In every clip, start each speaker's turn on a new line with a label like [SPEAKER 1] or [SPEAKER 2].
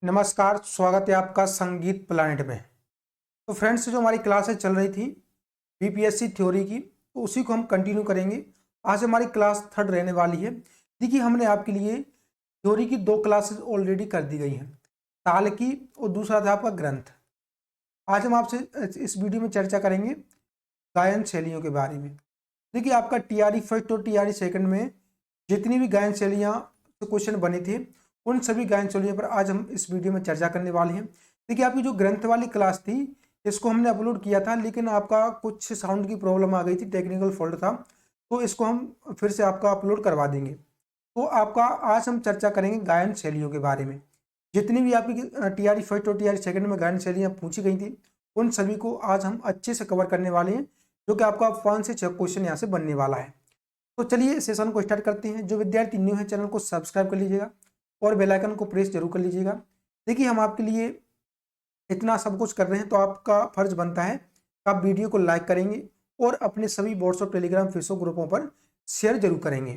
[SPEAKER 1] नमस्कार, स्वागत है आपका संगीत प्लानिट में। तो फ्रेंड्स, जो हमारी क्लासेस चल रही थी बीपीएससी थ्योरी की, तो उसी को हम कंटिन्यू करेंगे। आज हमारी क्लास थर्ड रहने वाली है। देखिए, हमने आपके लिए थ्योरी की दो क्लासेस ऑलरेडी कर दी गई हैं, ताल की और दूसरा था आपका ग्रंथ। आज हम आपसे इस वीडियो में चर्चा करेंगे गायन शैलियों के बारे में। देखिए, आपका टीआरई फर्स्ट और टीआरई सेकंड में जितनी भी गायन शैलियाँ से क्वेश्चन बने थे, उन सभी गायन शैलियों पर आज हम इस वीडियो में चर्चा करने वाले हैं। देखिए, आपकी जो ग्रंथ वाली क्लास थी, इसको हमने अपलोड किया था, लेकिन आपका कुछ साउंड की प्रॉब्लम आ गई थी, टेक्निकल फॉल्ट था, तो इसको हम फिर से आपका अपलोड करवा देंगे। तो आपका आज हम चर्चा करेंगे गायन शैलियों के बारे में। जितनी भी आपकी टीआरई फर्स्ट और टीआरई सेकंड में गायन शैलियाँ पूछी गई थी, उन सभी को आज हम अच्छे से कवर करने वाले हैं, जो कि आपका 5 से 6 क्वेश्चन यहाँ से बनने वाला है। तो चलिए सेशन को स्टार्ट करते हैं। जो विद्यार्थी न्यू है, चैनल को सब्सक्राइब कर लीजिएगा और बेल आइकन को प्रेस जरूर कर लीजिएगा। देखिए, हम आपके लिए इतना सब कुछ कर रहे हैं, तो आपका फर्ज बनता है कि आप वीडियो को लाइक करेंगे और अपने सभी व्हाट्सएप, टेलीग्राम, फेसबुक ग्रुपों पर शेयर जरूर करेंगे।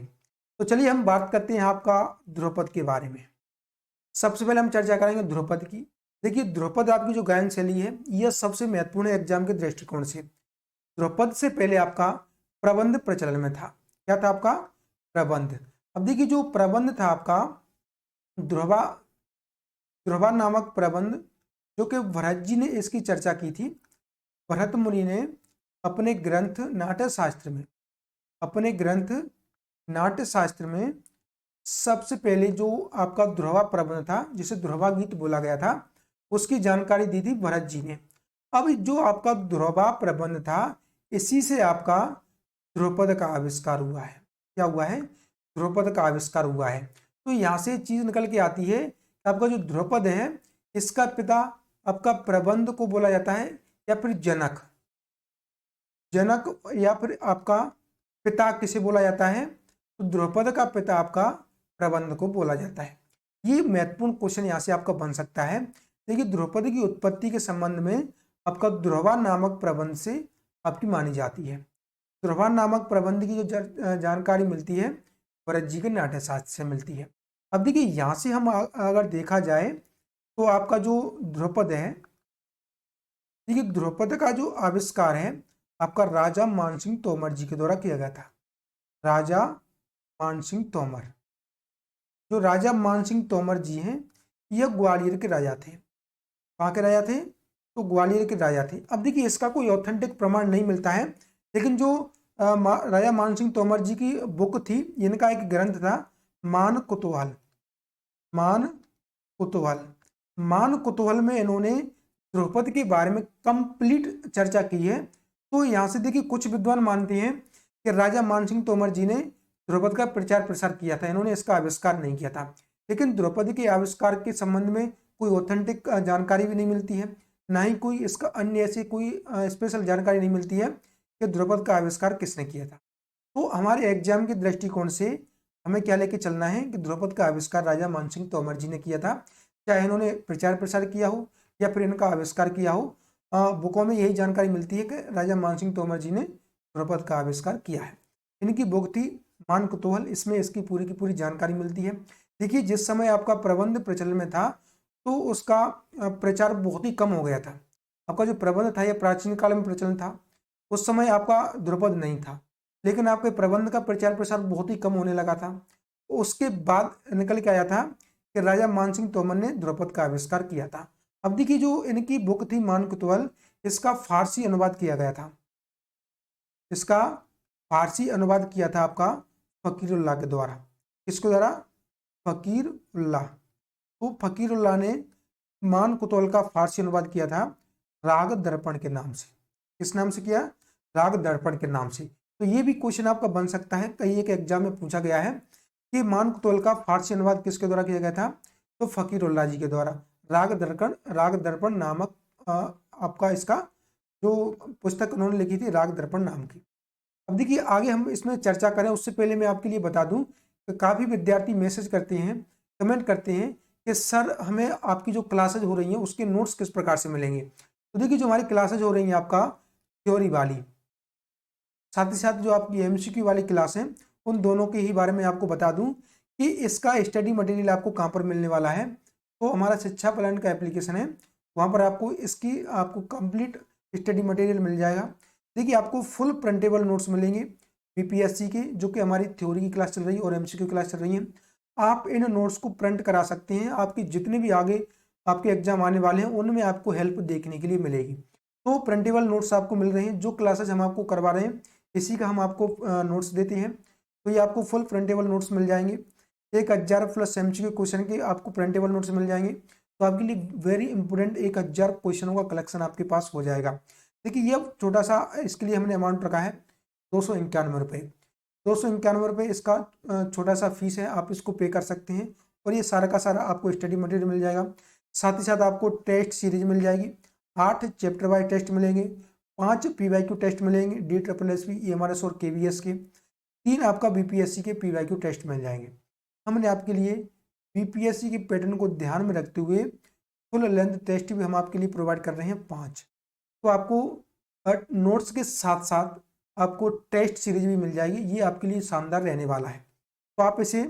[SPEAKER 1] तो चलिए हम बात करते हैं आपका ध्रुपद के बारे में। सबसे पहले हम चर्चा करेंगे ध्रुपद की। देखिए, ध्रुपद आपकी जो गायन शैली है, यह सबसे महत्वपूर्ण है एग्जाम के दृष्टिकोण से। ध्रुपद से पहले आपका प्रबंध प्रचलन में था। क्या था आपका? प्रबंध। अब देखिए, जो प्रबंध था आपका ध्रुवा ध्रुवा नामक प्रबंध, जो कि भरत जी ने इसकी चर्चा की थी। भरत मुनि ने अपने ग्रंथ नाट्य शास्त्र में सबसे पहले जो आपका ध्रुवा प्रबंध था, जिसे ध्रुवा गीत बोला गया था, उसकी जानकारी दी थी भरत जी ने। अब जो आपका ध्रुवा प्रबंध था, इसी से आपका ध्रुपद का आविष्कार हुआ है। क्या हुआ है? ध्रुपद का आविष्कार हुआ है। तो यहाँ से चीज निकल के आती है कि आपका जो ध्रुपद है, इसका पिता आपका प्रबंध को बोला जाता है, या फिर जनक या फिर आपका पिता किसे बोला जाता है? तो ध्रुपद का पिता आपका प्रबंध को बोला जाता है। ये महत्वपूर्ण क्वेश्चन यहाँ से आपका बन सकता है। देखिए, ध्रुपद की उत्पत्ति के संबंध में आपका ध्रुवा नामक प्रबंध से आपकी मानी जाती है। ध्रुवा नामक प्रबंध की जो जानकारी मिलती है, भरत जी के नाट्य शास्त्र से मिलती है। अब देखिए, यहाँ से हम अगर देखा जाए तो आपका जो ध्रुपद है, देखिए ध्रुपद का जो आविष्कार है आपका राजा मानसिंह तोमर जी के द्वारा किया गया था। राजा मानसिंह तोमर, जो राजा मानसिंह तोमर जी हैं, यह ग्वालियर के राजा थे। कहाँ के राजा थे? तो ग्वालियर के राजा थे। अब देखिए, इसका कोई ऑथेंटिक प्रमाण नहीं मिलता है, लेकिन जो राजा मानसिंह तोमर जी की बुक थी, इनका एक ग्रंथ था मान कुतूहल। मान कुतूहल मान कुतूहल में इन्होंने ध्रुपद के बारे में कंप्लीट चर्चा की है। तो यहाँ से देखिए, कुछ विद्वान मानते हैं कि राजा मानसिंह तोमर जी ने ध्रुपद का प्रचार प्रसार किया था, इन्होंने इसका आविष्कार नहीं किया था। लेकिन ध्रुपद के आविष्कार के संबंध में कोई ऑथेंटिक जानकारी भी नहीं मिलती है, ना ही कोई इसका अन्य ऐसी कोई स्पेशल जानकारी नहीं मिलती है कि ध्रुपद का आविष्कार किसने किया था। तो हमारे एग्जाम के दृष्टिकोण से हमें क्या लेके चलना है कि ध्रुपद का आविष्कार राजा मानसिंह तोमर जी ने किया था। चाहे इन्होंने प्रचार प्रसार किया हो या फिर इनका आविष्कार किया हो, बुकों में यही जानकारी मिलती है कि राजा मानसिंह तोमर जी ने ध्रुपद का आविष्कार किया है। इनकी बुक थी मान कुतूहल, इसमें इसकी पूरी की पूरी जानकारी मिलती है। देखिए, जिस समय आपका प्रबंध प्रचलन में था, तो उसका प्रचार बहुत ही कम हो गया था। आपका जो प्रबंध था, यह प्राचीन काल में प्रचलन था, उस समय आपका ध्रुपद नहीं था, लेकिन आपके प्रबंध का प्रचार प्रसार बहुत ही कम होने लगा था। उसके बाद निकल के आया था कि राजा मानसिंह तोमर ने ध्रुपद का आविष्कार किया था। अब देखिए, जो इनकी बुक थी मान कुतूहल, इसका फारसी अनुवाद किया गया था। इसका फारसी अनुवाद किया था आपका फकीरुल्लाह के द्वारा। किसके द्वारा? फकीरुल्लाह। तो फकीरुल्लाह ने मान कुतूहल का फारसी अनुवाद किया था राग दर्पण के नाम से। किस नाम से किया? राग दर्पण के नाम से। तो ये भी क्वेश्चन आपका बन सकता है, कई एक एग्जाम में पूछा गया है कि मान कुतूहल का फारसी अनुवाद किसके द्वारा किया गया था? तो फकीरुल्लाह जी के द्वारा। राग दर्पण नामक आपका इसका जो पुस्तक उन्होंने लिखी थी, राग दर्पण नाम की। अब देखिए, आगे हम इसमें चर्चा करें उससे पहले मैं आपके लिए बता दूं कि काफ़ी विद्यार्थी मैसेज करते हैं, कमेंट करते हैं कि सर हमें आपकी जो क्लासेज हो रही हैं उसके नोट्स किस प्रकार से मिलेंगे। तो देखिए, जो हमारी क्लासेज हो रही हैं आपका थ्योरी वाली, साथ ही साथ जो आपकी एमसीक्यू वाली क्लास है, उन दोनों के ही बारे में आपको बता दूं कि इसका स्टडी मटेरियल आपको कहाँ पर मिलने वाला है। तो हमारा शिक्षा प्लान का एप्लीकेशन है, वहाँ पर आपको कंप्लीट स्टडी मटेरियल मिल जाएगा। देखिए आपको फुल प्रिंटेबल नोट्स मिलेंगे बीपीएससी के, जो कि हमारी थ्योरी की क्लास चल रही है और एमसीक्यू क्लास चल रही है। आप इन नोट्स को प्रिंट करा सकते हैं, आपके जितने भी आगे आपके एग्जाम आने वाले हैं उनमें आपको हेल्प देखने के लिए मिलेगी। तो प्रिंटेबल नोट्स आपको मिल रहे हैं, जो क्लासेस हम आपको करवा रहे हैं इसी का हम आपको नोट्स देते हैं। तो ये आपको फुल प्रिंटेबल नोट्स मिल जाएंगे। 1000 प्लस एमसीक्यू क्वेश्चन के आपको प्रिंटेबल नोट्स मिल जाएंगे। तो आपके लिए वेरी इंपॉर्टेंट 1000 क्वेश्चनों का कलेक्शन आपके पास हो जाएगा। देखिए ये छोटा सा इसके लिए हमने अमाउंट रखा है 291 रुपये। 291 रुपये इसका छोटा सा फीस है, आप इसको पे कर सकते हैं और ये सारा का सारा आपको स्टडी मटेरियल मिल जाएगा। साथ ही साथ आपको टेस्ट सीरीज मिल जाएगी, 8 चैप्टर वाइज टेस्ट मिलेंगे, 5 PYQ टेस्ट मिलेंगे DSSB EMRS और KVS के, 3 आपका BPSC के PYQ टेस्ट मिल जाएंगे। हमने आपके लिए BPSC के पैटर्न को ध्यान में रखते हुए फुल लेंथ टेस्ट भी हम आपके लिए प्रोवाइड कर रहे हैं 5। तो आपको नोट्स के साथ साथ आपको टेस्ट सीरीज भी मिल जाएगी, ये आपके लिए शानदार रहने वाला है। तो आप इसे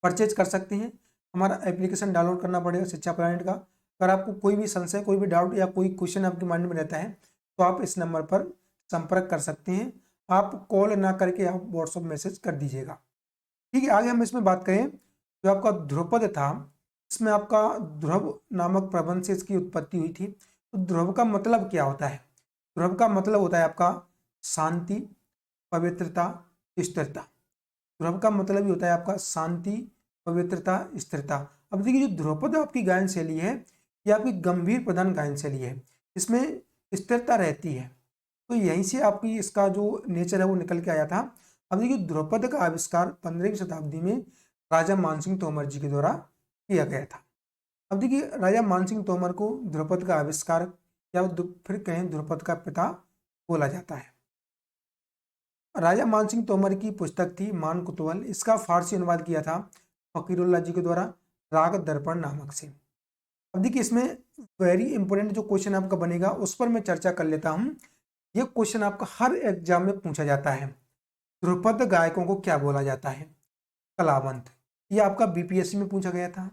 [SPEAKER 1] परचेज कर सकते हैं। हमारा एप्लीकेशन डाउनलोड करना पड़ेगा शिक्षा प्लानेट का। अगर आपको कोई भी संशय, कोई भी डाउट या कोई क्वेश्चन आपके माइंड में रहता है तो आप इस नंबर पर संपर्क कर सकते हैं। आप कॉल ना करके आप व्हाट्सएप मैसेज कर दीजिएगा। ठीक है, आगे हम इसमें बात करें, जो आपका ध्रुपद था इसमें आपका ध्रुव नामक प्रबंध से इसकी उत्पत्ति हुई थी। तो ध्रुव का मतलब क्या होता है? ध्रुव का मतलब होता है आपका शांति, पवित्रता, स्थिरता। ध्रुव का मतलब ही होता है आपका शांति, पवित्रता, स्थिरता। अब देखिए जो ध्रुपद आपकी गायन शैली है ये आपकी गंभीर प्रधान गायन शैली है, इसमें स्थिरता रहती है। तो यहीं से आपकी इसका जो नेचर है वो निकल के आया था। अब देखिए ध्रुपद का आविष्कार 15वीं शताब्दी में राजा मानसिंह तोमर जी के द्वारा किया गया था। अब देखिए राजा मानसिंह तोमर को ध्रुपद का आविष्कार या फिर कहें ध्रुपद का पिता बोला जाता है। राजा मानसिंह तोमर की पुस्तक थी मान कुतूहल, इसका फारसी अनुवाद किया था फकीरुल्लाह जी के द्वारा राग दर्पण नामक से। अब देखिए इसमें वेरी इंपॉर्टेंट जो क्वेश्चन आपका बनेगा उस पर मैं चर्चा कर लेता हूँ। ये क्वेश्चन आपका हर एग्जाम में पूछा जाता है। ध्रुपद गायकों को क्या बोला जाता है? कलावंत। ये आपका बीपीएससी में पूछा गया था,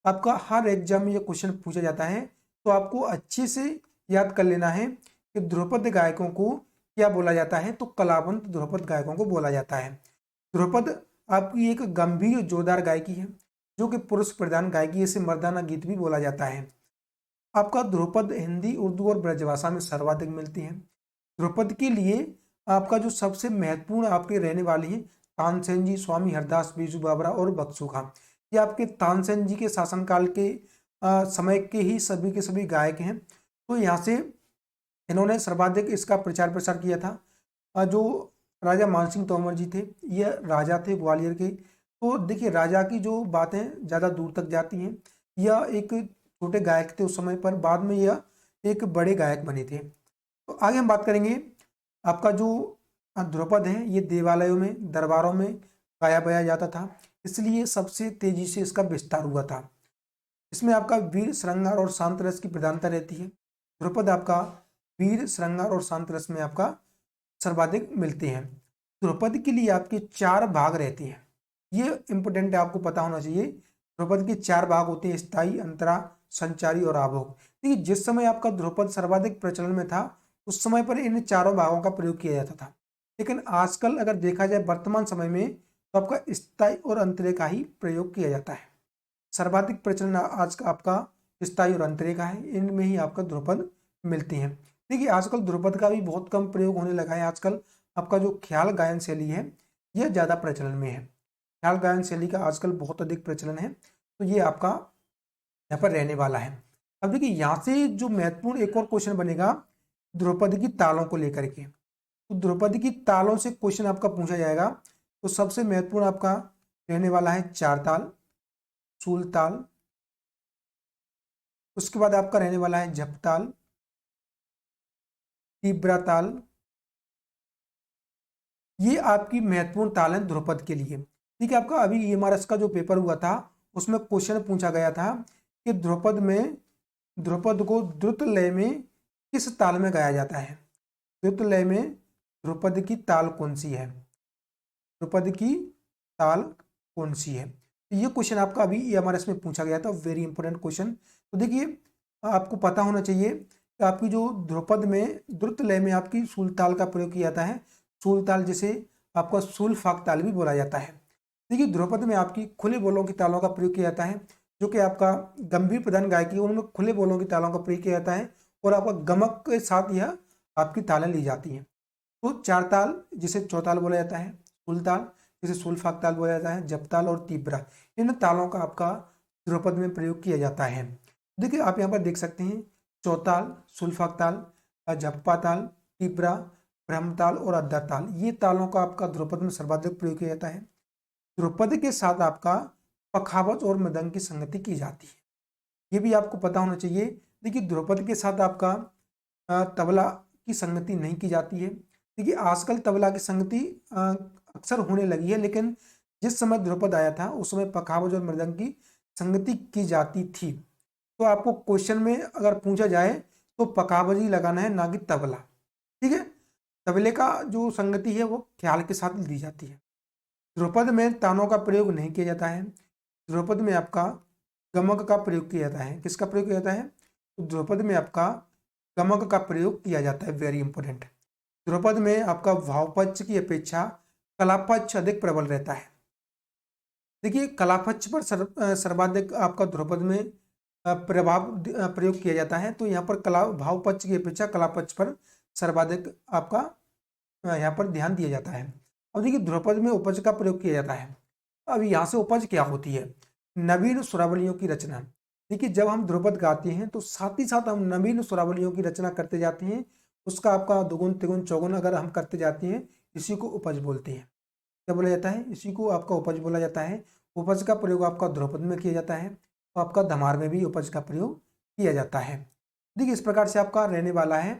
[SPEAKER 1] आपका हर एग्जाम में ये क्वेश्चन पूछा जाता है। तो आपको अच्छे से याद कर लेना है कि ध्रुपद गायकों को क्या बोला जाता है। तो कलावंत ध्रुपद गायकों को बोला जाता है। ध्रुपद आपकी एक गंभीर जोरदार गायकी है जो कि पुरुष प्रधान गायकी, इसे मर्दाना गीत भी बोला जाता है। आपका ध्रुपद हिंदी, उर्दू और ब्रजभाषा में सर्वाधिक मिलती है। ध्रुपद के लिए आपका जो सबसे महत्वपूर्ण आपके रहने वाले हैं तानसेन जी, स्वामी हरदास, बीजू बावरा और बख्शू खां। ये आपके तानसेन जी के शासनकाल के समय के ही सभी के सभी गायक हैं। तो यहाँ से इन्होंने सर्वाधिक इसका प्रचार प्रसार किया था। जो राजा मानसिंह तोमर जी थे ये राजा थे ग्वालियर के। तो देखिए राजा की जो बातें ज़्यादा दूर तक जाती हैं। यह एक छोटे गायक थे उस समय पर, बाद में यह एक बड़े गायक बने थे। तो आगे हम बात करेंगे, आपका जो ध्रुपद है ये देवालयों में, दरबारों में गाया बजाया जाता था, इसलिए सबसे तेजी से इसका विस्तार हुआ था। इसमें आपका वीर, श्रृंगार और शांत रस की प्रधानता रहती है। ध्रुपद आपका वीर, श्रृंगार और शांत रस में आपका सर्वाधिक मिलते हैं। ध्रुपद के लिए आपके 4 भाग रहते हैं, ये इंपोर्टेंट है, आपको पता होना चाहिए। ध्रुपद के 4 भाग होते हैं, स्थायी, अंतरा, संचारी और आभोग। देखिए जिस समय आपका ध्रुपद सर्वाधिक प्रचलन में था उस समय पर इन चारों भागों का प्रयोग किया जाता था। लेकिन आजकल अगर देखा जाए वर्तमान समय में तो आपका स्थायी और अंतरे का ही प्रयोग किया जाता है। सर्वाधिक प्रचलन आज का आपका स्थायी और अंतरे का है, इनमें ही आपका ध्रुपद मिलते हैं। देखिए आजकल ध्रुपद का भी बहुत कम प्रयोग होने लगा है। आजकल आपका जो ख्याल गायन शैली है यह ज़्यादा प्रचलन में है। ख्याल गायन शैली का आजकल बहुत अधिक प्रचलन है, तो ये आपका यहाँ पर रहने वाला है। अब देखिए यहाँ से जो महत्वपूर्ण एक और क्वेश्चन बनेगा ध्रुपद की तालों को लेकर के। तो ध्रुपद की तालों से क्वेश्चन आपका पूछा जाएगा। तो सबसे महत्वपूर्ण आपका रहने वाला है 4 ताल, सूल ताल, उसके बाद आपका रहने वाला है झप ताल, तीव्रा ताल। ये आपकी महत्वपूर्ण ताल है ध्रुपद के लिए। ठीक है, आपका अभी EMRS का जो पेपर हुआ था उसमें क्वेश्चन पूछा गया था कि ध्रुपद को द्रुत लय में किस ताल में गाया जाता है? द्रुत लय में ध्रुपद की ताल कौन सी है? ध्रुपद की ताल कौन सी है? ये क्वेश्चन आपका अभी एमआरएस में पूछा गया था, वेरी इंपॉर्टेंट क्वेश्चन। तो देखिए आपको पता होना चाहिए कि आपकी जो ध्रुपद में द्रुत लय में आपकी सूलताल का प्रयोग किया जाता है। सूलताल जिसे आपका सूलफाक ताल भी बोला जाता है। देखिए ध्रुपद में आपकी खुले बोलों की तालों का प्रयोग किया जाता है, जो कि आपका गंभीर प्रधान गायकी उनमें खुले बोलों की तालों का प्रयोग किया जाता है और आपका गमक के साथ यह आपकी तालें ली जाती हैं। तो चार ताल जिसे चौताल बोला जाता है, सूलताल जिसे सूलफाक ताल बोला जाता है, जपताल और तीव्रा, इन तालों का आपका ध्रुपद में प्रयोग किया जाता है। देखिए आप यहाँ पर देख सकते हैं चौताल, सुल्फाक ताल, झप्पा ताल, तीव्रा, ब्रह्मताल और अद्धा ताल, ये तालों का आपका ध्रुपद में सर्वाधिक प्रयोग किया जाता है। ध्रुपद के साथ आपका पखावज और मृदंग की संगति की जाती है, ये भी आपको पता होना चाहिए। देखिए ध्रुपद के साथ आपका तबला की संगति नहीं की जाती है। देखिए आजकल तबला की संगति अक्सर होने लगी है, लेकिन जिस समय ध्रुपद आया था उस समय पखावज और मृदंग की संगति की जाती थी। तो आपको क्वेश्चन में अगर पूछा जाए तो पखावज ही लगाना है, ना कि तबला। ठीक है, तबले का जो संगति है वो ख्याल के साथ दी जाती है। ध्रुपद में तानों का प्रयोग नहीं किया जाता है। ध्रुपद में आपका गमक का प्रयोग किया जाता है। किसका प्रयोग किया जाता है? तो ध्रुपद में आपका गमक का प्रयोग किया जाता है, वेरी इंपॉर्टेंट। ध्रुपद में आपका भावपक्ष की अपेक्षा कलापक्ष अधिक प्रबल रहता है। देखिए कलापक्ष पर सर्वाधिक आपका ध्रुपद में प्रयोग किया जाता है, तो यहाँ पर कला भावपक्ष की अपेक्षा कलापक्ष पर सर्वाधिक आपका यहाँ पर ध्यान दिया जाता है। अब देखिए ध्रुपद में उपज का प्रयोग किया जाता है। अब यहाँ से उपज क्या होती है? नवीन स्वरावलियों की रचना। देखिए जब हम ध्रुपद गाते हैं तो साथ ही साथ हम नवीन स्वरावलियों की रचना करते जाते हैं, उसका आपका दुगुन तिगुन चौगुन अगर हम करते जाते हैं, इसी को उपज बोलते हैं। क्या बोला जाता है? इसी को आपका उपज बोला जाता है। उपज का प्रयोग आपका ध्रुपद में किया जाता है, तो आपका धमार में भी उपज का प्रयोग किया जाता है। देखिए इस प्रकार से आपका रहने वाला है।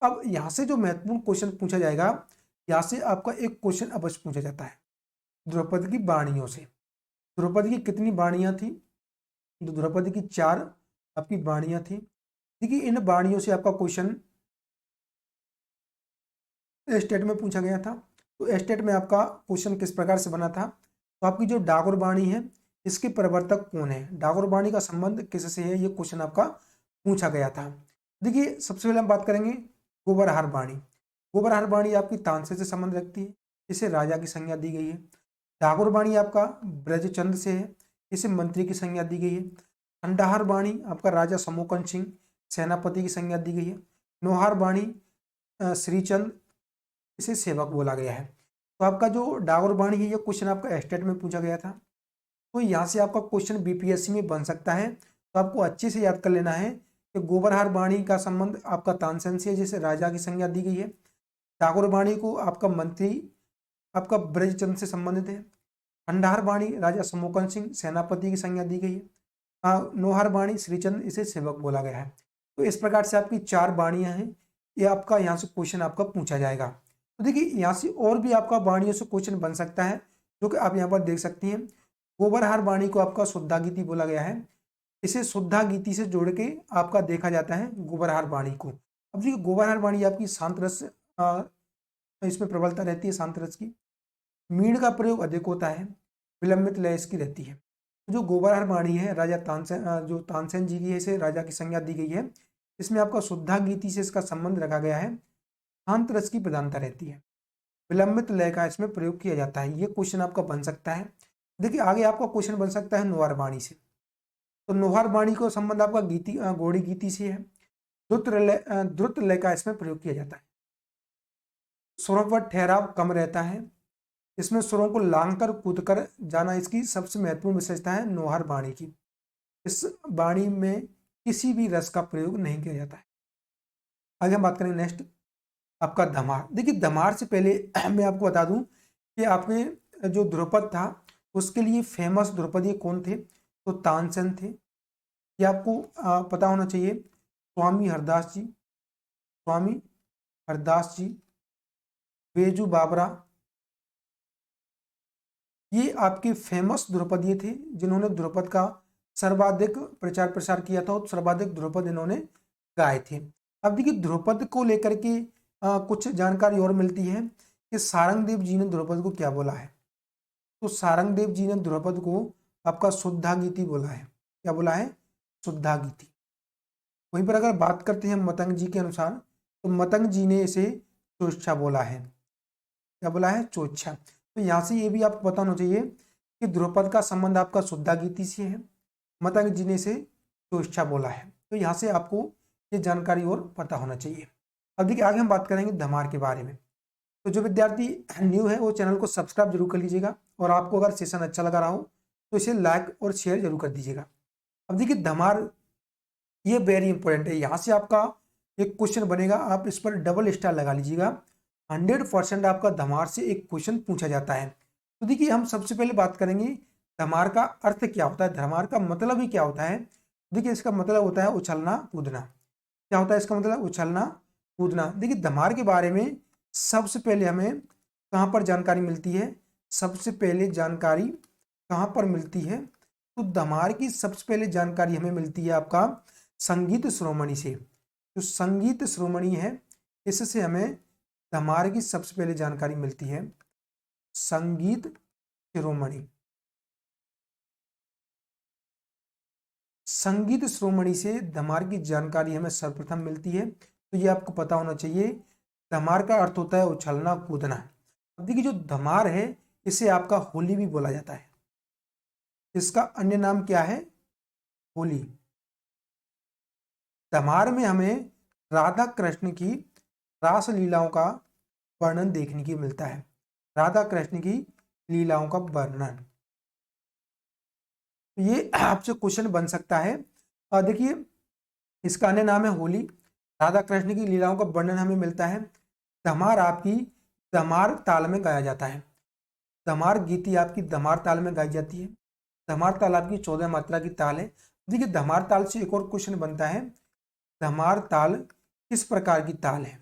[SPEAKER 1] अब यहाँ से जो महत्वपूर्ण क्वेश्चन पूछा जाएगा, यहाँ से आपका एक क्वेश्चन अवश्य पूछा जाता है द्रौपदी की वाणियों से। द्रौपदी की कितनी वाणियाँ थी? तो द्रौपदी की 4 आपकी वाणियाँ थी। देखिए इन वाणियों से आपका क्वेश्चन स्टेट में पूछा गया था। तो स्टेट में आपका क्वेश्चन किस प्रकार से बना था? तो आपकी जो डागोर वाणी है, इसके प्रवर्तक कौन है? डागोर वाणी का संबंध किससे है? ये क्वेश्चन आपका पूछा गया था। देखिए सबसे पहले हम बात करेंगे गोबरहार वाणी। गोबरहार वाणी आपकी तानसेन से संबंध रखती है, इसे राजा की संज्ञा दी गई है। डागोर वाणी आपका ब्रजचंद से है, इसे मंत्री की संज्ञा दी गई है। खंडहार वाणी आपका राजा समोकन सिंह सेनापति की संज्ञा दी गई है। नौहार वाणी श्रीचंद, इसे सेवक बोला गया है। तो आपका जो डागोर वाणी है, ये क्वेश्चन आपका स्टेट में पूछा गया था। तो यहाँ से आपका क्वेश्चन बीपीएससी में बन सकता है। तो आपको अच्छे से याद कर लेना है कि गोबरहार वाणी का संबंध आपका तानसेन से है, जिसे राजा की संज्ञा दी गई है। डागोर वाणी को आपका मंत्री आपका ब्रजचंद से संबंधित है। खंडहार वाणी राजा समोकन सिंह सेनापति की संज्ञा दी गई है। नौहार वाणी श्रीचंद, इसे सेवक बोला गया है। तो इस प्रकार से आपकी 4 वाणियां हैं। ये आपका यहाँ से क्वेश्चन आपका पूछा जाएगा। तो देखिए यहाँ से और भी आपका वाणियों से क्वेश्चन बन सकता है, जो कि आप यहाँ पर देख सकती हैं। गोबरहार वाणी को आपका शुद्धागीति बोला गया है, इसे शुद्धागीति से जोड़ के आपका देखा जाता है गोबरहार वाणी को। अब देखिए गोबरहार वाणी आपकी शांत रस इसमें प्रबलता रहती है, शांत रस की। मीण का प्रयोग अधिक होता है, विलंबित लय इसकी रहती है। जो गोबरहार वाणी है राजा तानसेन जो तानसेन जी की है, इसे राजा की संज्ञा दी गई है। इसमें आपका शुद्धागीति से इसका संबंध रखा गया है, शांत रस की प्रधानता रहती है, विलंबित लय का इसमें प्रयोग किया जाता है। ये क्वेश्चन आपका बन सकता है। देखिए आगे आपका क्वेश्चन बन सकता है नौहार वाणी से। तो नौहार वाणी को संबंध आपका गीति गौड़ी गीति से है। द्रुत लय का इसमें प्रयोग किया जाता है। सुरों पर ठहराव कम रहता है, इसमें सुरों को लांघकर कूदकर जाना इसकी सबसे महत्वपूर्ण विशेषता है नौहार वाणी की। इस वाणी में किसी भी रस का प्रयोग नहीं किया जाता है। आगे हम बात करेंगे नेक्स्ट आपका धमार। देखिए धमार से पहले मैं आपको बता दूं कि आपके जो द्रुपद था उसके लिए फेमस द्रुपदी कौन थे? तो तानसेन थे। ये आपको पता होना चाहिए। स्वामी हरदास जी, स्वामी हरदास जी, बेजू बाबरा, ये आपके फेमस द्रुपदी थे जिन्होंने द्रुपद का सर्वाधिक प्रचार प्रसार किया था और सर्वाधिक द्रुपद इन्होंने गाए थे। अब देखिए द्रुपद को लेकर के कुछ जानकारी और मिलती है कि सारंगदेव जी ने द्रुपद को क्या बोला है। तो सारंगदेव जी ने द्रुपद को आपका शुद्धागीति बोला है। क्या बोला है? शुद्धागीति। वहीं पर अगर बात करते हैं मतंग जी के अनुसार, तो मतंग जी ने इसे चोच्छा बोला है। क्या बोला है? चोच्छा। तो यहाँ से ये भी आपको पता होना चाहिए कि ध्रुपद का संबंध आपका शुद्धागीति से है, मतंग जी ने इसे चोच्छा बोला है। तो यहाँ से आपको ये जानकारी और पता होना चाहिए। अब देखिए आगे हम बात करेंगे धमार के बारे में। तो जो विद्यार्थी न्यू है वो चैनल को सब्सक्राइब जरूर कर लीजिएगा, और आपको अगर सेशन अच्छा लगा रहा हो तो इसे लाइक और शेयर जरूर कर दीजिएगा। अब देखिए धमार ये वेरी इंपॉर्टेंट है, यहाँ से आपका एक क्वेश्चन बनेगा, आप इस पर डबल स्टार लगा लीजिएगा। 100% आपका धमार से एक क्वेश्चन पूछा जाता है। तो देखिए हम सबसे पहले बात करेंगे धमार का अर्थ क्या होता है, धमार का मतलब ही क्या होता है। देखिए इसका मतलब होता है उछलना कूदना। क्या होता है इसका मतलब? उछलना कूदना। देखिए धमार के बारे में सबसे पहले हमें कहाँ पर जानकारी मिलती है? सबसे पहले जानकारी कहाँ पर मिलती है? तो धमार की सबसे पहले जानकारी हमें मिलती है आपका संगीत शिरोमणि से। जो संगीत शिरोमणि है इससे हमें धमार की सबसे पहले जानकारी मिलती है। संगीत शिरोमणि, संगीत शिरोमणि से धमार की जानकारी हमें सर्वप्रथम मिलती है। तो ये आपको पता होना चाहिए। धमार का अर्थ होता है उछलना कूदना। अब देखिए जो धमार है इसे आपका होली भी बोला जाता है। इसका अन्य नाम क्या है? होली। धमार में हमें राधा कृष्ण की रास लीलाओं का वर्णन देखने की मिलता है। राधा कृष्ण की लीलाओं का वर्णन, तो ये आपसे क्वेश्चन बन सकता है। और देखिए इसका अन्य नाम है होली। राधा कृष्ण की लीलाओं का वर्णन हमें मिलता है। धमार आपकी धमार ताल में गाया जाता है। धमार गीति आपकी धमार ताल में गाई जाती है। धमार ताल आपकी 14 मात्रा की ताल है। देखिए धमार ताल से एक और क्वेश्चन बनता है, धमार ताल किस प्रकार की ताल है?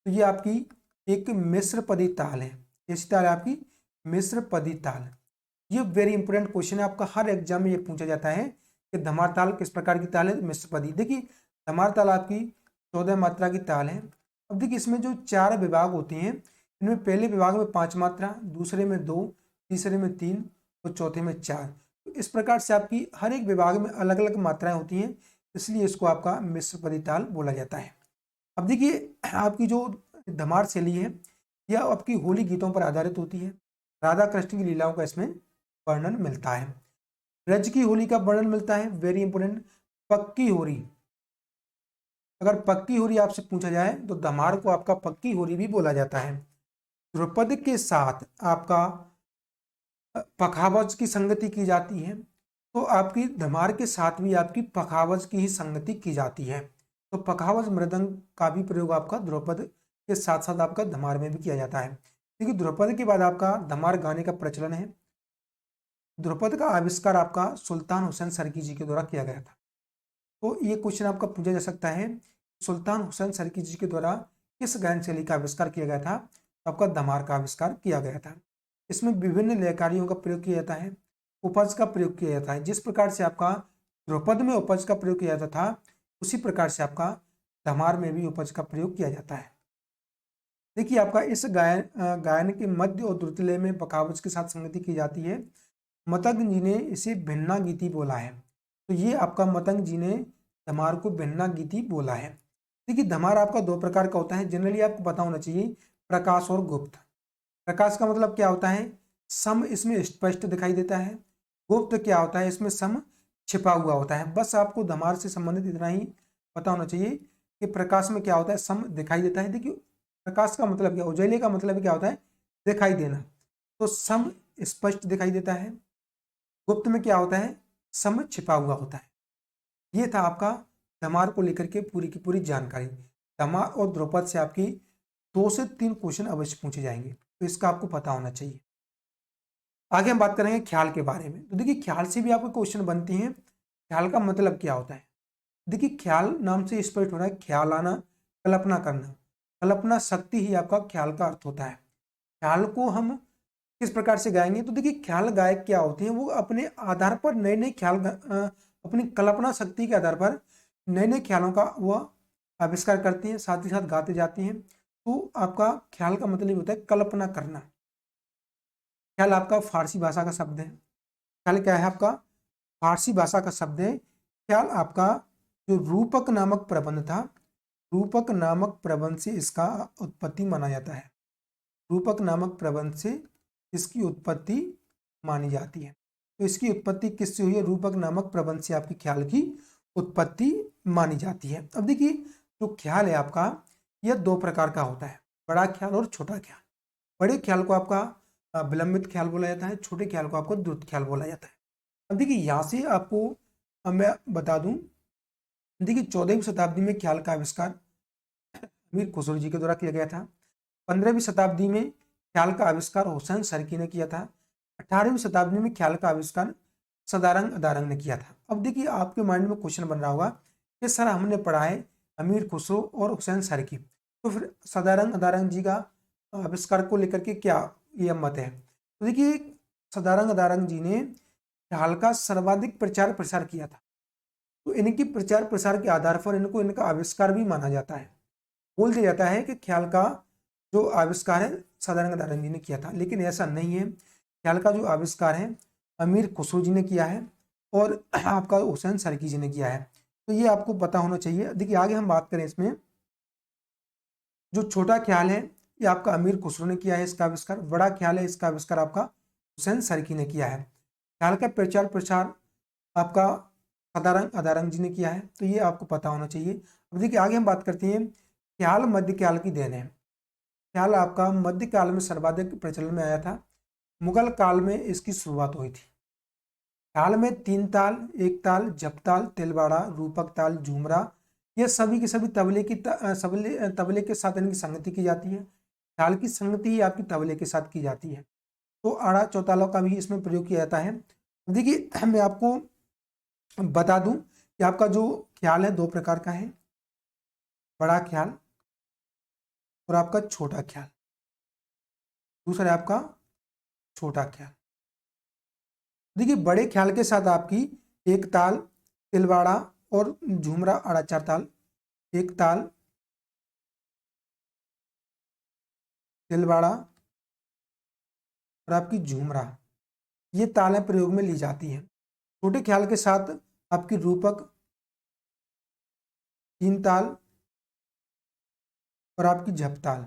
[SPEAKER 1] तो ये आपकी एक मिश्र पदी ताल है। कैसी ताल है आपकी? मिश्र पदी ताल। ये वेरी इंपॉर्टेंट क्वेश्चन है, आपका हर एग्जाम में ये पूछा जाता है कि धमार ताल किस प्रकार की ताल है? मिश्र पदी। देखिए धमार ताल आपकी 14 मात्रा की ताल है। अब देखिए इसमें जो 4 विभाग होते हैं, इनमें पहले विभाग में 5 मात्रा, दूसरे में 2, तीसरे में 3 और चौथे में 4। तो इस प्रकार से आपकी हर एक विभाग में अलग अलग मात्राएं होती हैं, इसलिए इसको आपका मिश्र पदी ताल बोला जाता है। अब देखिए आपकी जो धमार शैली है यह आपकी होली गीतों पर आधारित होती है। राधा कृष्ण की लीलाओं का इसमें वर्णन मिलता है। ब्रज की होली का वर्णन मिलता है, वेरी इंपोर्टेंट। पक्की होली, अगर पक्की होली आपसे पूछा जाए तो धमार को आपका पक्की होली भी बोला जाता है। ध्रुपद के साथ आपका पखावज की संगति की जाती है, तो आपकी धमार के साथ भी आपकी पखावज की ही संगति की जाती है। तो पखावज मृदंग का भी प्रयोग आपका ध्रुपद के साथ साथ आपका धमार में भी किया जाता है। देखिए ध्रुपद के बाद आपका धमार गाने का प्रचलन है। ध्रुपद का आविष्कार आपका सुल्तान हुसैन सरकी जी के द्वारा किया गया था। तो ये क्वेश्चन आपका पूछा जा सकता है, सुल्तान हुसैन सरकी जी के द्वारा किस गायन शैली का आविष्कार किया गया था? तो आपका धमार का आविष्कार किया गया था। इसमें विभिन्न लयकारियों का प्रयोग किया जाता है, उपज का प्रयोग किया जाता है। जिस प्रकार से आपका ध्रुपद में उपज का प्रयोग किया जाता था, उसी प्रकार से आपका धमार में भी उपज का प्रयोग किया जाता है। देखिए आपका इस गायन के मध्य और द्रुतलय में पखावज के साथ संगति की जाती है। मतंग जी ने इसे भिन्ना गीति बोला है। तो ये आपका मतंग जी ने धमार को भिन्ना गीति बोला है। देखिए धमार आपका 2 प्रकार का होता है, जनरली आपको पता होना चाहिए, प्रकाश और गुप्त। प्रकाश का मतलब क्या होता है? सम इसमें स्पष्ट दिखाई देता है। गुप्त क्या होता है? इसमें सम छिपा हुआ होता है। बस आपको धमार से संबंधित इतना ही पता होना चाहिए कि प्रकाश में क्या होता है? सम दिखाई देता है। देखिए प्रकाश का मतलब क्या, उजाले का मतलब क्या होता है? दिखाई देना। तो सम स्पष्ट दिखाई देता है। गुप्त में क्या होता है? सम छिपा हुआ होता है। ये था आपका धमार को लेकर के पूरी की पूरी जानकारी। धमार और द्रुपद से आपकी 2 से 3 क्वेश्चन अवश्य पूछे जाएंगे, तो इसका आपको पता होना चाहिए। आगे हम बात करेंगे ख्याल के बारे में। तो देखिए ख्याल से भी आपको क्वेश्चन बनती हैं। ख्याल का मतलब क्या होता है? देखिए ख्याल नाम से स्पष्ट हो रहा है, ख्याल आना, कल्पना करना। कल्पना शक्ति ही आपका ख्याल का अर्थ होता है। ख्याल को हम किस प्रकार से गाएंगे? तो देखिए ख्याल गायक क्या होते हैं, वो अपने आधार पर नए नए ख्याल, अपनी कल्पना शक्ति के आधार पर नए नए ख्यालों का वह आविष्कार करती हैं, साथ ही साथ गाते जाती हैं। तो आपका ख्याल का मतलब होता है कल्पना करना। ख्याल आपका फारसी भाषा का शब्द है। ख्याल क्या है आपका? फारसी भाषा का शब्द है। ख्याल आपका जो रूपक नामक प्रबंध था, रूपक नामक प्रबंध से इसका उत्पत्ति माना जाता है। रूपक नामक प्रबंध से इसकी उत्पत्ति मानी जाती है। तो इसकी उत्पत्ति किससे हुई है? रूपक नामक प्रबंध से आपकी ख्याल की उत्पत्ति मानी जाती है। अब देखिए जो ख्याल है आपका, यह दो प्रकार का होता है, बड़ा ख्याल और छोटा ख्याल। बड़े ख्याल को आपका विलंबित ख्याल बोला जाता है, छोटे ख्याल को आपको द्रुत ख्याल बोला जाता है। अब देखिए यहाँ से आपको मैं बता दूं, देखिए 14वीं शताब्दी में ख्याल का आविष्कार अमीर खुसरो जी के द्वारा किया गया था। 15वीं शताब्दी में ख्याल का आविष्कार हुसैन सरकी ने किया था। 18वीं शताब्दी में ख्याल का आविष्कार सदारंग अदारंग ने किया था। अब देखिए आपके माइंड में क्वेश्चन बन रहा होगा कि सर हमने पढ़ा है अमीर खुसरो और हुसैन सरकी, तो फिर सदारंग अदारंग जी का आविष्कार को लेकर के क्या ये मत है? तो देखिए सदारंग अदारंग जी ने ख्याल का सर्वाधिक प्रचार प्रसार किया था, तो इनकी प्रचार प्रसार के आधार पर इनको इनका आविष्कार भी माना जाता है। बोल दिया जाता है कि ख्याल का जो आविष्कार है सदारंग अदारंग जी ने किया था, लेकिन ऐसा नहीं है। ख्याल का जो आविष्कार है अमीर खुसरो जी ने किया है और आपका हुसैन सरकी जी ने किया है। तो ये आपको पता होना चाहिए। देखिए आगे हम बात करें, इसमें जो छोटा ख्याल है ये आपका अमीर खुसरो ने किया है इसका आविष्कार। बड़ा ख्याल है इसका आविष्कार आपका हुसैन सरकी ने किया है। ख्याल का प्रचार प्रसार आपका सदारंग अदारंग जी ने किया है, तो ये आपको पता होना चाहिए। अब देखिए आगे हम बात करते हैं, ख्याल मध्यकाल की देन है। ख्याल आपका मध्यकाल में सर्वाधिक प्रचलन में आया था, मुगल काल में इसकी शुरुआत हुई थी। ख्याल में तीन ताल, एक ताल, जपताल, तिलवाड़ा, रूपक ताल, झूमरा, ये सभी के सभी तबले के साथ इनकी संगति की जाती है। ख्याल की संगति ही आपकी तबले के साथ की जाती है। तो आड़ा चौतालों का भी इसमें प्रयोग किया जाता है। देखिए मैं आपको बता दूं कि आपका जो ख्याल है दो प्रकार का है, बड़ा ख्याल और आपका छोटा ख्याल। दूसरा है आपका छोटा ख्याल। देखिए बड़े ख्याल के साथ आपकी एक ताल, तिलवाड़ा और झूमरा, आड़ा चार ताल, एक ताल, तिलवाड़ा और आपकी झूमरा, ये तालें प्रयोग में ली जाती हैं। छोटे ख्याल के साथ आपकी रूपक, तीन ताल और आपकी झपताल,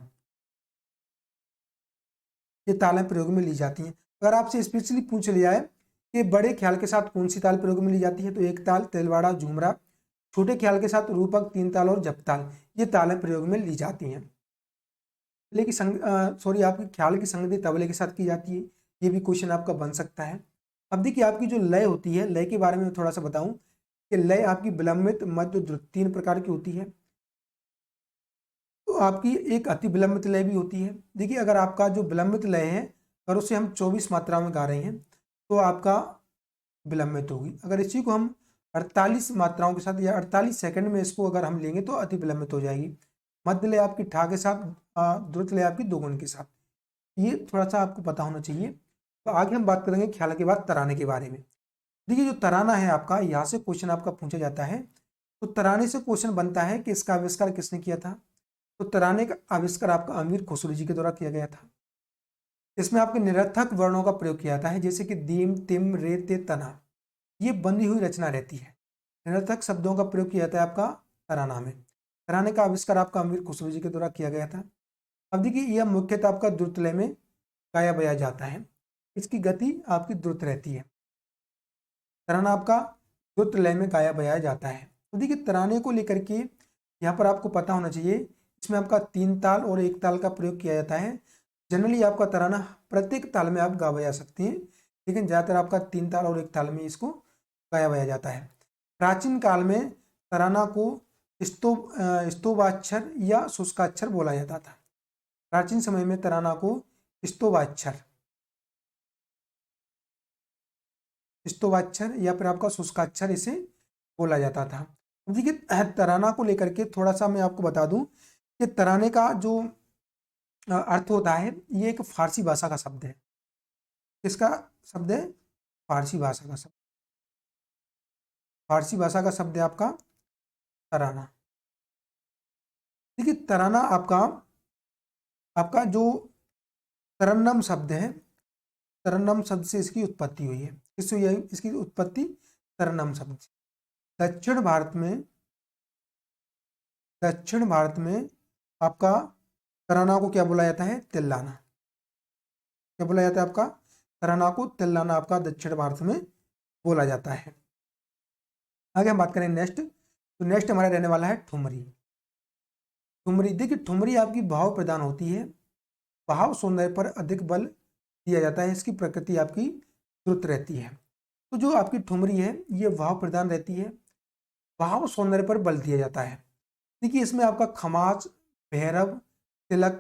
[SPEAKER 1] ये तालें प्रयोग में ली जाती हैं। अगर आपसे स्पेशली पूछ लिया है कि बड़े ख्याल के साथ कौन सी ताल प्रयोग में ली जाती है, तो एक ताल, तिलवाड़ा, झूमरा। छोटे ख्याल के साथ रूपक, तीन ताल और झपताल, ये तालें प्रयोग में ली जाती हैं। लेकिन आपकी ख्याल की संगति तबले के साथ की जाती है, ये भी क्वेश्चन आपका बन सकता है। अब देखिए आपकी जो लय होती है, लय के बारे में थोड़ा सा बताऊं कि लय आपकी विलंबित, मध्य, द्रुत तीन प्रकार की होती है। तो आपकी एक अति विलंबित लय भी होती है। देखिए अगर आपका जो विलंबित लय है अगर उसे हम 24 मात्रा में गा रहे हैं तो आपका विलंबित होगी। अगर इसी को हम 48 मात्राओं के साथ या 48 सेकंड में इसको अगर हम लेंगे तो अति विलंबित हो जाएगी। मध्य लय आपकी ठा के साथ, द्रुत लय आपकी दोगुन के साथ। ये थोड़ा सा आपको पता होना चाहिए। तो आगे हम बात करेंगे ख्याल के बाद तराने के बारे में। देखिए जो तराना है आपका, यहाँ से क्वेश्चन आपका पूछा जाता है। तो तराने से क्वेश्चन बनता है कि इसका आविष्कार किसने किया था? तो तराने का आविष्कार आपका अमीर खुसरो जी के द्वारा किया गया था। इसमें आपके निरर्थक वर्णों का प्रयोग किया जाता है, जैसे कि दीम, तिम, रे, ते, तना, ये बंधी हुई रचना रहती है। निरर्थक शब्दों का प्रयोग किया जाता है आपका तराना में। तराने का आविष्कार आपका अमीर खुसरो जी के द्वारा किया गया था। अब देखिए यह मुख्यतः आपका द्रुत लय में गाया बजाया जाता है, इसकी गति आपकी द्रुत रहती है। तराना आपका द्रुत लय में गाया बजाया जाता है। तो देखिए तराने को लेकर के यहाँ पर आपको पता होना चाहिए, इसमें आपका तीन ताल और एक ताल का प्रयोग किया जाता है। जनरली आपका तराना प्रत्येक ताल में आप गा बजा सकते हैं, लेकिन ज़्यादातर आपका तीन ताल और एक ताल में इसको गाया बजाया जाता है। प्राचीन काल में तराना को स्तोभाक्षर या शुष्काक्षर बोला जाता था। प्राचीन समय में तराना को स्तोभाक्षर या फिर आपका शुष्काक्षर इसे बोला जाता था। देखिए तराना को लेकर के थोड़ा सा मैं आपको बता दूं कि तराने का जो अर्थ होता है, ये एक फारसी भाषा का शब्द है। किसका शब्द है? फारसी भाषा का शब्द। फारसी भाषा का शब्द है आपका तराना। देखिए तराना आपका जो तरन्नम शब्द है, तरनम शब्द से इसकी उत्पत्ति हुई है। किससे हुई है इसकी उत्पत्ति? तरनम शब्द से। दक्षिण भारत में आपका तराना को क्या बोला जाता है? तिल्लाना। क्या बोला जाता है आपका? तराना को तिल्लाना आपका दक्षिण भारत में बोला जाता है। आगे हम बात करें नेक्स्ट, तो नेक्स्ट हमारा रहने वाला है ठुमरी। ठुमरी, देखिए ठुमरी आपकी भाव प्रदान होती है, भाव सौंदर्य पर अधिक बल दिया जाता है, इसकी प्रकृति आपकी द्रुत रहती है। तो जो आपकी ठुमरी है ये भाव प्रदान रहती है, भाव सौंदर्य पर बल दिया जाता है। देखिए इसमें आपका खमाज, भैरव, तिलक,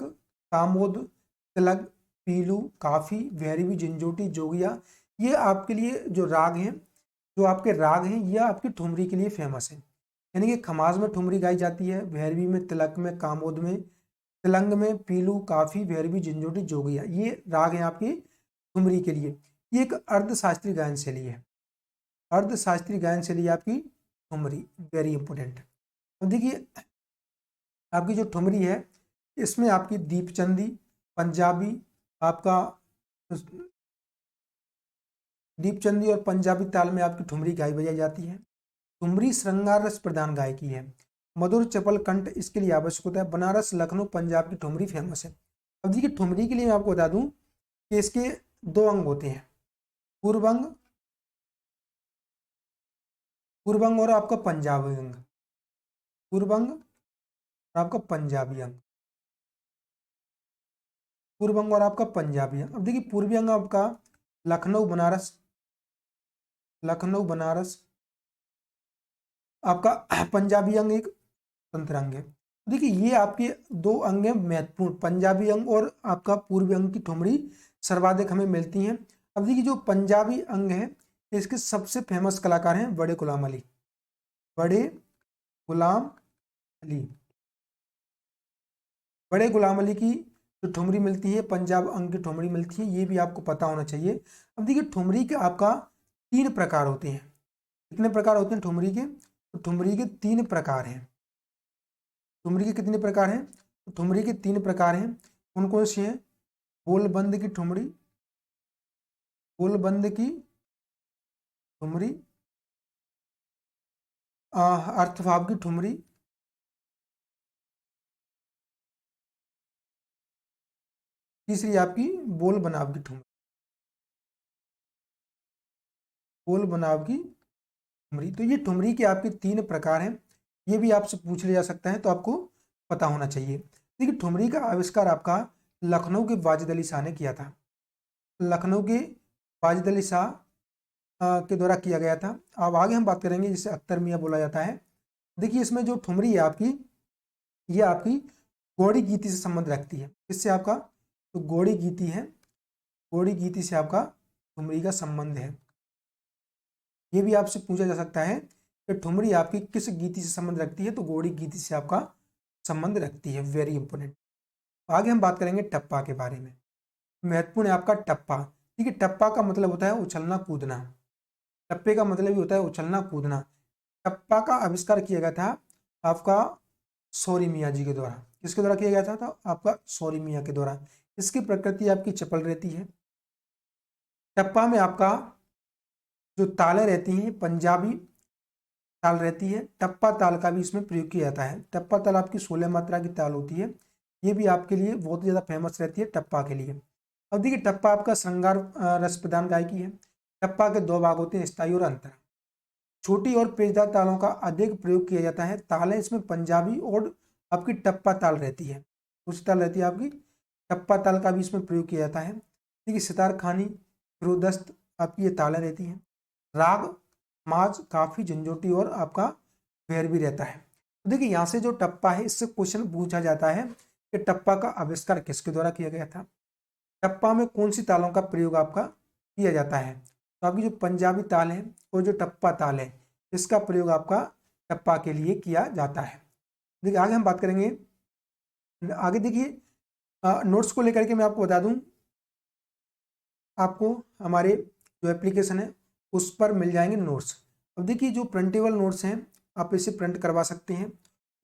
[SPEAKER 1] कामोद, तिलक, पीलू, काफी, भैरवी, झंझोटी, जोगिया, ये आपके लिए जो राग हैं, जो आपके राग हैं, ये आपकी ठुमरी के लिए फेमस है। यानी कि खमाज में ठुमरी गाई जाती है, भैरवी में, तिलक में, कामोद में, तिलंग में, पीलू, काफी, भैरवी, झंझोटी, जोगिया, ये राग हैं आपकी ठुमरी के लिए। ये एक अर्धशास्त्रीय गायन शैली है, अर्धशास्त्रीय गायन शैली आपकी ठुमरी, वेरी इंपॉर्टेंट। अब देखिए आपकी जो ठुमरी है इसमें आपकी दीपचंदी, पंजाबी, आपका दीपचंदी और पंजाबी ताल में आपकी ठुमरी गाई बजाई जाती है। ठुमरी श्रृंगार रस प्रधान गायकी है, मधुर चपल कंठ इसके लिए आवश्यक होता है। बनारस, लखनऊ, पंजाब की ठुमरी फेमस है। अब देखिए ठुमरी के लिए मैं आपको बता दूं कि इसके 2 अंग होते हैं, पूर्वंग और आपका पंजाबी अंग, पूर्वंग और आपका पंजाबी अंग, पूर्वंग और आपका पंजाबी अंग। अब देखिए पूर्वी अंग आपका लखनऊ बनारस आपका, पंजाबी अंग एक तंत्र अंग है। देखिए ये आपके 2 अंग हैं महत्वपूर्ण, पंजाबी अंग और आपका पूर्वी अंग की ठुमरी सर्वाधिक हमें मिलती हैं। अब देखिए जो पंजाबी अंग है इसके सबसे फेमस कलाकार हैं बड़े गुलाम अली, बड़े गुलाम अली। बड़े गुलाम अली की जो ठुमरी मिलती है, पंजाब अंग की ठुमरी मिलती है, ये भी आपको पता होना चाहिए। अब देखिए ठुमरी के आपका 3 प्रकार होते हैं। कितने प्रकार होते हैं ठुमरी के? तो ठुमरी के 3 प्रकार हैं। ठुमरी के कितने प्रकार हैं? तो ठुमरी के 3 प्रकार हैं। कौन कौन से हैं? बोलबंद की ठुमरी, बोलबंद की ठुमरी, अर्थभाव की ठुमरी, तीसरी आपकी बोल बनाव की ठुमरी, बोल बनाव की ठुमरी। तो ये ठुमरी के आपके 3 प्रकार हैं, ये भी आपसे पूछ लिया जा सकता है, तो आपको पता होना चाहिए। देखिए ठुमरी का आविष्कार आपका लखनऊ के वाजिद अली शाह ने किया था, लखनऊ के वाजिद अली शाह के द्वारा किया गया था। अब आगे हम बात करेंगे जिसे अख्तर मियाँ बोला जाता है। देखिए इसमें जो ठुमरी है आपकी, ये आपकी गौड़ी गीति से संबंध रखती है। इससे आपका तो गौड़ी गीति है, गौड़ी गीति से आपका ठुमरी का संबंध है। ये भी आपसे पूछा जा सकता है कि ठुमरी आपकी किस गीति से संबंध रखती है, तो गौड़ी गीति से आपका संबंध रखती है, वेरी इंपॉर्टेंट। आगे हम बात करेंगे टप्पा के बारे में। महत्वपूर्ण है आपका टप्पा। ठीक है, टप्पा का मतलब होता है उछलना कूदना, टप्पे का मतलब ही होता है उछलना कूदना। टप्पा का आविष्कार किया गया था आपका सौरी मियाँ जी के द्वारा। किसके द्वारा किया गया था? तो आपका सौरी मियाँ के द्वारा। इसकी प्रकृति आपकी चपल रहती है। टप्पा में आपका जो तालें रहती हैं पंजाबी ताल रहती है, टप्पा ताल का भी इसमें प्रयोग किया जाता है। टप्पा ताल आपकी 16 मात्रा की ताल होती है, ये भी आपके लिए बहुत ज़्यादा फेमस रहती है टप्पा के लिए। अब देखिए टप्पा आपका श्रृंगार रस प्रदान गायकी है। टप्पा के 2 भाग होते हैं, स्थायी और अंतरा। छोटी और पेचदार तालों का अधिक प्रयोग किया जाता है। तालें इसमें पंजाबी और आपकी टप्पा ताल रहती है, दूसरी ताल रहती है आपकी टप्पा ताल का भी इसमें प्रयोग किया जाता है। देखिए सितार खानी, फिरोदस्त आपकी ये तालें रहती हैं। राग माज, काफी, झंझोटी और आपका भैर भी रहता है। तो देखिए यहाँ से जो टप्पा है इससे क्वेश्चन पूछा जाता है कि टप्पा का आविष्कार किसके द्वारा किया गया था, टप्पा में कौन सी तालों का प्रयोग आपका किया जाता है। तो आपकी जो पंजाबी ताल है और जो टप्पा ताल है इसका प्रयोग आपका टप्पा के लिए किया जाता है। देखिए आगे हम बात करेंगे, आगे देखिए नोट्स को लेकर के मैं आपको बता दूं, आपको हमारे जो एप्लीकेशन है उस पर मिल जाएंगे नोट्स। अब देखिए जो प्रिंटेबल नोट्स हैं आप इसे प्रिंट करवा सकते हैं,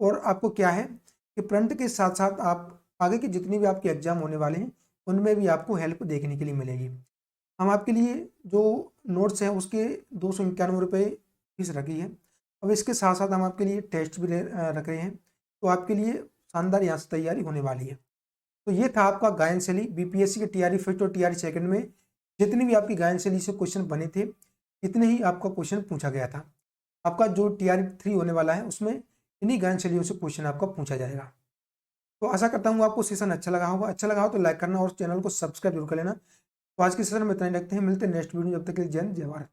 [SPEAKER 1] और आपको क्या है कि प्रिंट के साथ साथ आप आगे के जितनी भी आपके एग्जाम होने वाले हैं उनमें भी आपको हेल्प देखने के लिए मिलेगी। हम आपके लिए जो नोट्स हैं उसके 291 रुपये फीस रखी है। अब इसके साथ साथ हम आपके लिए टेस्ट भी रख रहे हैं, तो आपके लिए शानदार यहाँ से तैयारी होने वाली है। तो ये था आपका गायन शैली बीपीएससी के टीआरई फर्स्ट और टीआरई सेकंड में जितने भी आपकी गायन शैली से क्वेश्चन बने थे, इतने ही आपका क्वेश्चन पूछा गया था। आपका जो टीआरई 3 होने वाला है उसमें इन्हीं गायन शैलियों से क्वेश्चन आपका पूछा जाएगा। तो आशा करता हूँ आपको सेशन अच्छा लगा होगा। अच्छा लगा हो तो लाइक करना और चैनल को सब्सक्राइब जरूर कर लेना। तो आज के सेशन में इतना ही रखते हैं, मिलते हैं नेक्स्ट वीडियो, जब तक के लिए जय हिंद जय भारत।